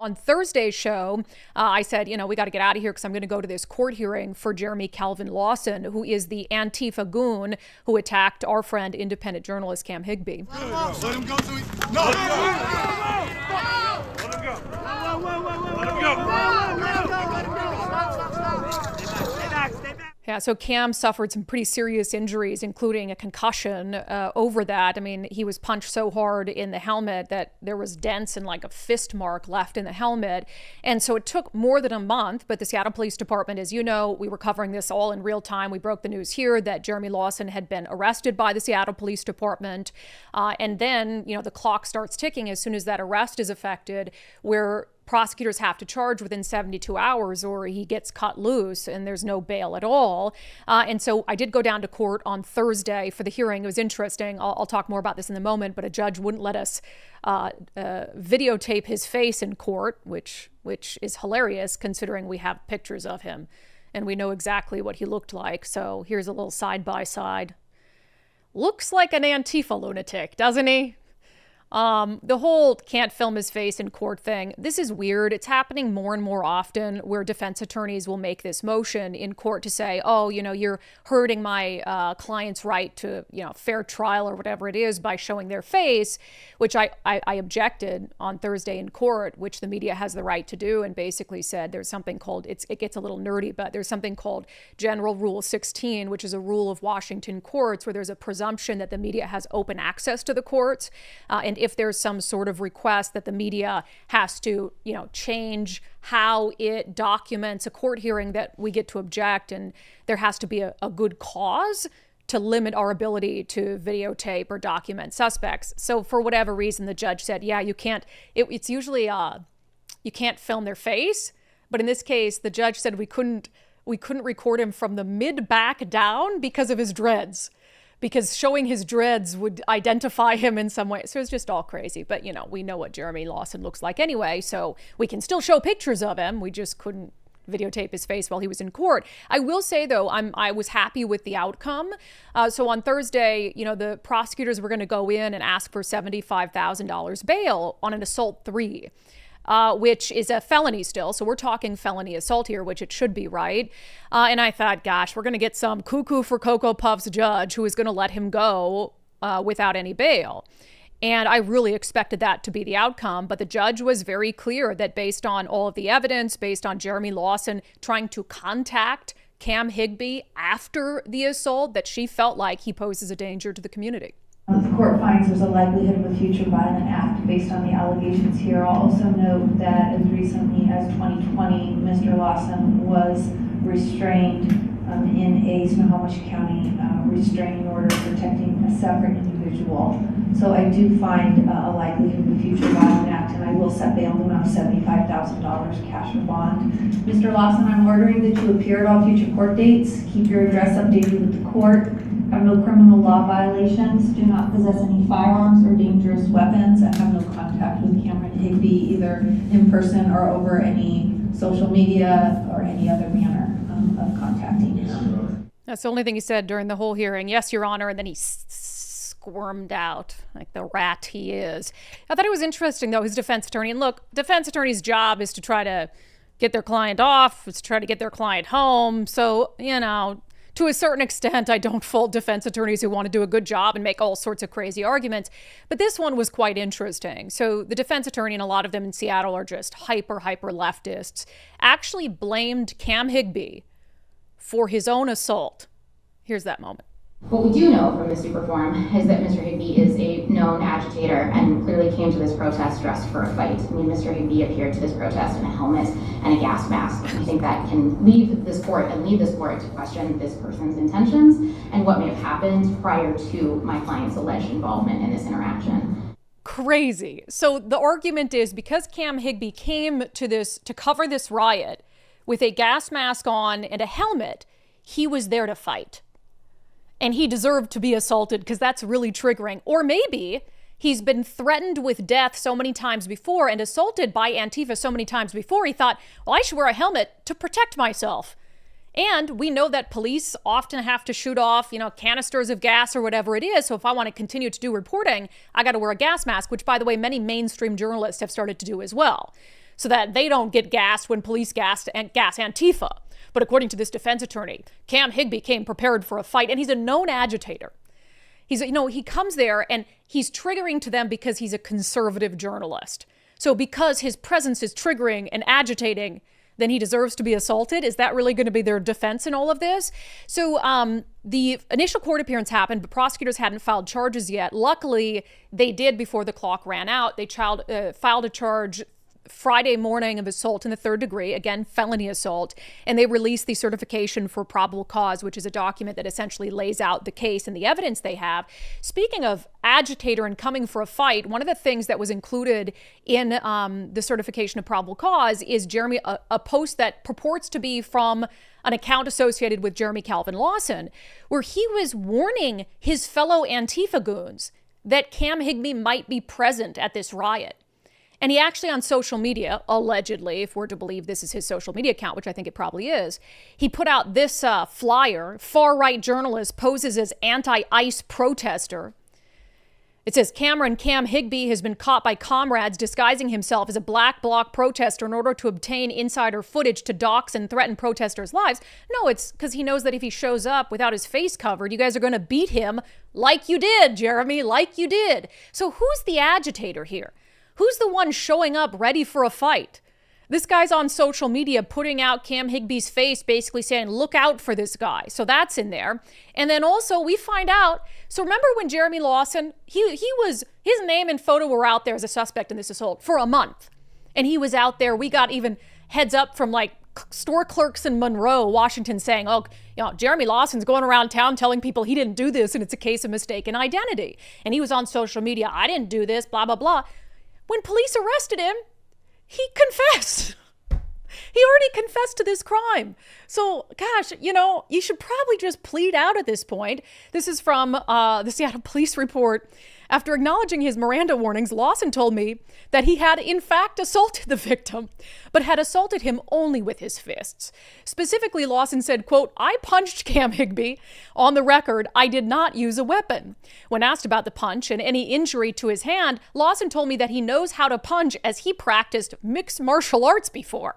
On Thursday's show, I said, we got to get out of here because I'm going to go to this court hearing for Jeremy Calvin Lawson, who is the Antifa goon who attacked our friend, independent journalist Cam Higbee. Let him go. Let him go. No! Let him go. Let him go. Stay back. Yeah, so Cam suffered some pretty serious injuries, including a concussion over that. I mean, he was punched so hard in the helmet that there was dents and like a fist mark left in the helmet. And so it took more than a month, but the Seattle Police Department, as you know, we were covering this all in real time. We broke the news here that Jeremy Lawson had been arrested by the Seattle Police Department. And then, the clock starts ticking as soon as that arrest is effected, where prosecutors have to charge within 72 hours or he gets cut loose and there's no bail at all. And so I did go down to court on Thursday for the hearing. It was interesting. I'll talk more about this in a moment, but a judge wouldn't let us videotape his face in court, which is hilarious considering we have pictures of him and we know exactly what he looked like. So here's a little side by side. Looks like an Antifa lunatic, doesn't he? The whole can't film his face in court thing, this is weird. It's happening more and more often where defense attorneys will make this motion in court to say, oh, you're hurting my client's right to, fair trial or whatever it is by showing their face, which I objected on Thursday in court, which the media has the right to do, and basically said there's something called, it gets a little nerdy, but there's something called General Rule 16, which is a rule of Washington courts where there's a presumption that the media has open access to the courts. And if there's some sort of request that the media has to, change how it documents a court hearing, that we get to object, and there has to be a good cause to limit our ability to videotape or document suspects. So for whatever reason, the judge said, yeah, you can't, it's usually, you can't film their face. But in this case, the judge said we couldn't record him from the mid back down because of his dreads, because showing his dreads would identify him in some way. So it's just all crazy. But, we know what Jeremy Lawson looks like anyway, so we can still show pictures of him. We just couldn't videotape his face while he was in court. I will say, though, I was happy with the outcome. So on Thursday, the prosecutors were going to go in and ask for $75,000 bail on an assault 3. Which is a felony still. So we're talking felony assault here, which it should be, right? And I thought, gosh, we're going to get some cuckoo for Cocoa Puffs judge who is going to let him go without any bail. And I really expected that to be the outcome. But the judge was very clear that based on all of the evidence, based on Jeremy Lawson trying to contact Cam Higbee after the assault, that she felt like he poses a danger to the community. The court finds there's a likelihood of a future violent act based on the allegations here. I'll also note that as recently as 2020, Mr. Lawson was restrained in a Snohomish County restraining order protecting a separate individual. So I do find a likelihood of a future violent act, and I will set bail in the amount of $75,000 cash or bond. Mr. Lawson, I'm ordering that you appear at all future court dates, keep your address updated with the court, have no criminal law violations, do not possess any firearms or dangerous weapons, and have no contact with Cameron Higbee, either in person or over any social media or any other manner of contacting him. That's the only thing he said during the whole hearing. Yes, Your Honor. And then he squirmed out like the rat he is. I thought it was interesting, though, his defense attorney. And look, defense attorney's job is to try to get their client off, is to try to get their client home. So, to a certain extent, I don't fault defense attorneys who want to do a good job and make all sorts of crazy arguments. But this one was quite interesting. So the defense attorney, and a lot of them in Seattle are just hyper leftists, actually blamed Cam Higbee for his own assault. Here's that moment. What we do know from this super forum is that Mr. Higbee is a known agitator and clearly came to this protest dressed for a fight. I mean, Mr. Higbee appeared to this protest in a helmet and a gas mask. We think that can lead this court to question this person's intentions and what may have happened prior to my client's alleged involvement in this interaction. Crazy. So the argument is because Cam Higbee came to cover this riot with a gas mask on and a helmet, he was there to fight. And he deserved to be assaulted because that's really triggering. Or maybe he's been threatened with death so many times before and assaulted by Antifa so many times before, he thought, well, I should wear a helmet to protect myself. And we know that police often have to shoot off, canisters of gas or whatever it is. So if I want to continue to do reporting, I got to wear a gas mask, which, by the way, many mainstream journalists have started to do as well. so that they don't get gassed when police gas Antifa. But according to this defense attorney, Cam Higbee came prepared for a fight, and he's a known agitator. He comes there and he's triggering to them because he's a conservative journalist. So because his presence is triggering and agitating, then he deserves to be assaulted? Is that really going to be their defense in all of this? So the initial court appearance happened, but prosecutors hadn't filed charges yet. Luckily, they did before the clock ran out. They filed a charge Friday morning of assault in the third degree, again, felony assault, and they released the certification for probable cause, which is a document that essentially lays out the case and the evidence they have. Speaking of agitator and coming for a fight, one of the things that was included in the certification of probable cause is a post that purports to be from an account associated with Jeremy Calvin Lawson, where he was warning his fellow Antifa goons that Cam Higbee might be present at this riot. And he actually on social media, allegedly, if we're to believe this is his social media account, which I think it probably is, he put out this flyer. Far-right journalist poses as anti-ICE protester. It says, Cam Higbee has been caught by comrades disguising himself as a black bloc protester in order to obtain insider footage to dox and threaten protesters' lives. No, it's because he knows that if he shows up without his face covered, you guys are going to beat him like you did, Jeremy, like you did. So who's the agitator here? Who's the one showing up ready for a fight? This guy's on social media putting out Cam Higbee's face, basically saying, look out for this guy. So that's in there. And then also we find out, so remember when Jeremy Lawson, his name and photo were out there as a suspect in this assault for a month. And he was out there. We got even heads up from like store clerks in Monroe, Washington saying, Jeremy Lawson's going around town telling people he didn't do this and it's a case of mistaken identity. And he was on social media, I didn't do this, blah, blah, blah. When police arrested him, he confessed. He already confessed to this crime. So, gosh, you should probably just plead out at this point. This is from the Seattle Police Report. After acknowledging his Miranda warnings, Lawson told me that he had in fact assaulted the victim, but had assaulted him only with his fists. Specifically, Lawson said, quote, I punched Cam Higbee. On the record, I did not use a weapon. When asked about the punch and any injury to his hand, Lawson told me that he knows how to punch as he practiced mixed martial arts before.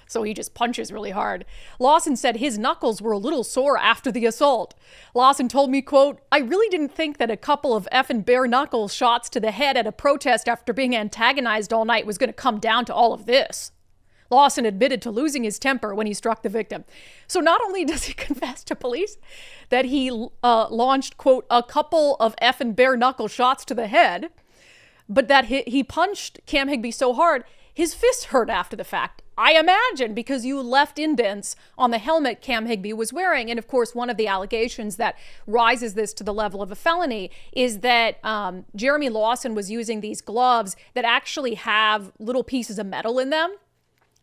So he just punches really hard. Lawson said his knuckles were a little sore after the assault. Lawson told me, quote, I really didn't think that a couple of effing bare knuckle shots to the head at a protest after being antagonized all night was going to come down to all of this. Lawson admitted to losing his temper when he struck the victim. So not only does he confess to police that he launched, quote, a couple of effing bare knuckle shots to the head, but that he punched Cam Higbee so hard, his fists hurt after the fact. I imagine because you left indents on the helmet Cam Higbee was wearing. And of course, one of the allegations that rises this to the level of a felony is that Jeremy Lawson was using these gloves that actually have little pieces of metal in them.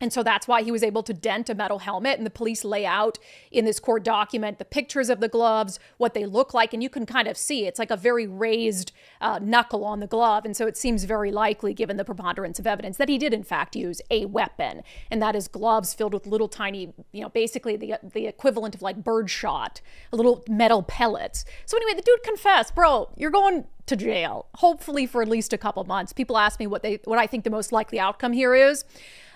And so that's why he was able to dent a metal helmet. And the police lay out in this court document the pictures of the gloves, what they look like. And you can kind of see it's like a very raised knuckle on the glove. And so it seems very likely, given the preponderance of evidence, that he did in fact use a weapon. And that is gloves filled with little tiny, basically the equivalent of like bird shot, little metal pellets. So anyway, the dude confessed, bro, you're going to jail, hopefully for at least a couple months. People ask me what I think the most likely outcome here is.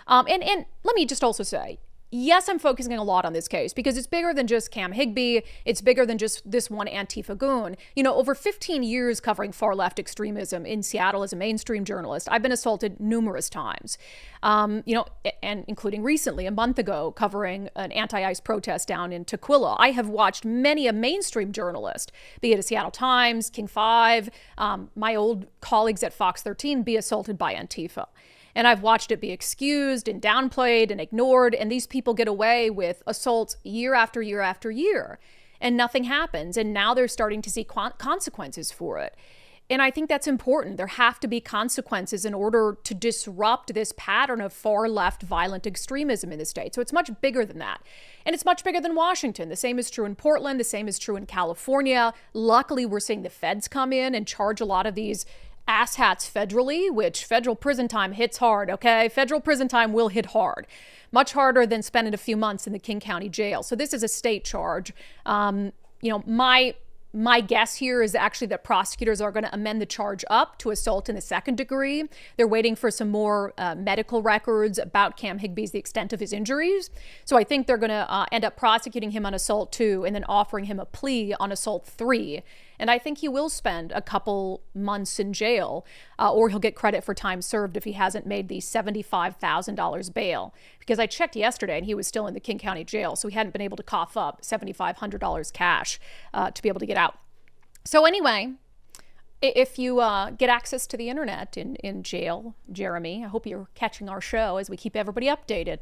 And let me just also say, yes, I'm focusing a lot on this case because it's bigger than just Cam Higbee. It's bigger than just this one Antifa goon. Over 15 years covering far left extremism in Seattle as a mainstream journalist, I've been assaulted numerous times, and including recently, a month ago, covering an anti-ICE protest down in Tukwila. I have watched many a mainstream journalist, be it a Seattle Times, King 5, my old colleagues at Fox 13, be assaulted by Antifa. And I've watched it be excused and downplayed and ignored. And these people get away with assaults year after year after year. And nothing happens. And now they're starting to see consequences for it. And I think that's important. There have to be consequences in order to disrupt this pattern of far left violent extremism in the state. So it's much bigger than that. And it's much bigger than Washington. The same is true in Portland. The same is true in California. Luckily, we're seeing the feds come in and charge a lot of these asshats federally, which federal prison time hits hard, okay? Federal prison time will hit hard. Much harder than spending a few months in the King County jail. So this is a state charge. My my guess here is actually that prosecutors are going to amend the charge up to assault in the second degree. They're waiting for some more medical records about Cam Higbee's, the extent of his injuries. So I think they're going to end up prosecuting him on assault 2 and then offering him a plea on assault 3. And I think he will spend a couple months in jail, or he'll get credit for time served if he hasn't made the $75,000 bail. Because I checked yesterday and he was still in the King County jail, so he hadn't been able to cough up $7,500 cash to be able to get out. So anyway, if you get access to the internet in jail, Jeremy, I hope you're catching our show as we keep everybody updated.